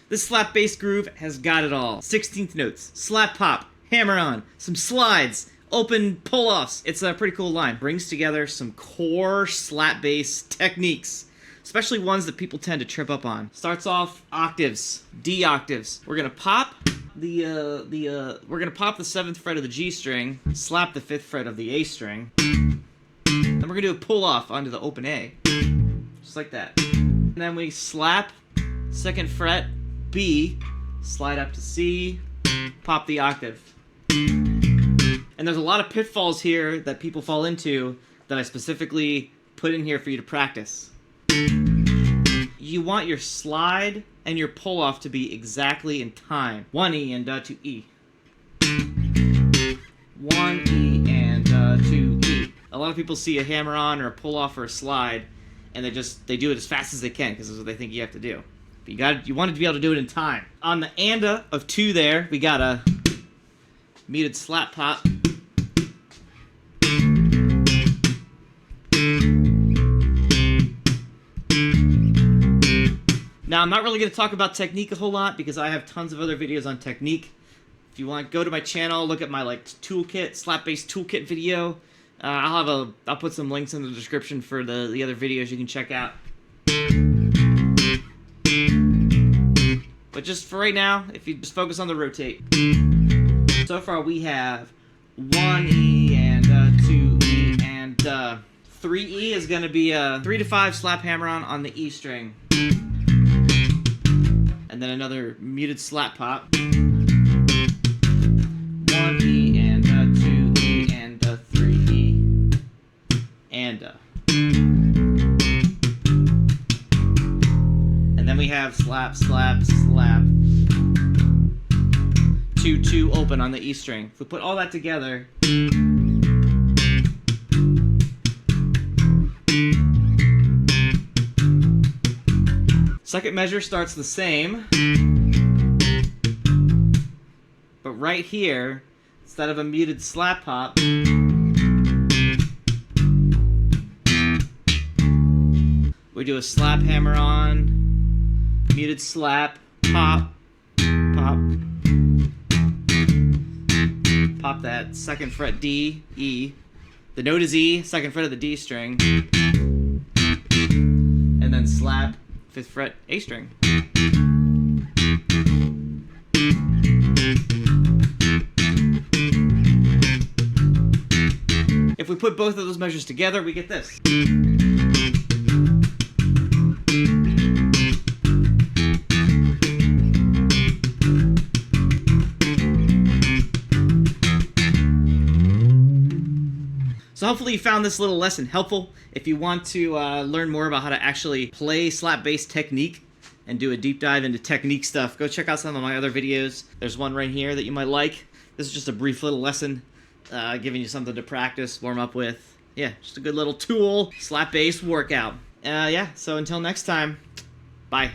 This slap bass groove has got it all. 16th notes, slap pop, hammer on, some slides, open pull-offs. It's a pretty cool line. Brings together some core slap bass techniques, especially ones that people tend to trip up on. Starts off octaves, D octaves. We're gonna pop the 7th fret of the G string, slap the 5th fret of the A string, then we're gonna do a pull-off onto the open A, just like that. And then we slap 2nd fret B, slide up to C, pop the octave. And there's a lot of pitfalls here that people fall into that I specifically put in here for you to practice. You want your slide and your pull-off to be exactly in time. 1 E and 2 E. 1 E and 2 E. A lot of people see a hammer-on or a pull-off or a slide, and they do it as fast as they can because that's what they think you have to do. But you want to be able to do it in time. On the anda of 2 there, we got a muted slap pop. Now, I'm not really going to talk about technique a whole lot because I have tons of other videos on technique. If you want, go to my channel, look at my toolkit, slap bass toolkit video. I'll put some links in the description for the other videos you can check out. But just for right now, if you just focus on the rotate. So far we have 1 E and 2 E and 3 E is going to be a 3 to 5 slap hammer on the E string. And then another muted slap pop. 1 E and 2 E and 3 E. And then we have slap, slap, slap. 2, 2 open on the E string. If we put all that together, second measure starts the same, but right here, instead of a muted slap pop, we do a slap hammer on, muted slap, pop, pop, pop that 2nd fret D, E. The note is E, 2nd fret of the D string, and then slap 5th fret A string. If we put both of those measures together, we get this. So hopefully you found this little lesson helpful. If you want to learn more about how to actually play slap bass technique and do a deep dive into technique stuff, go check out some of my other videos. There's one right here that you might like. This is just a brief little lesson, giving you something to practice, warm up with. Yeah, just a good little tool, slap bass workout. Yeah, so until next time, bye.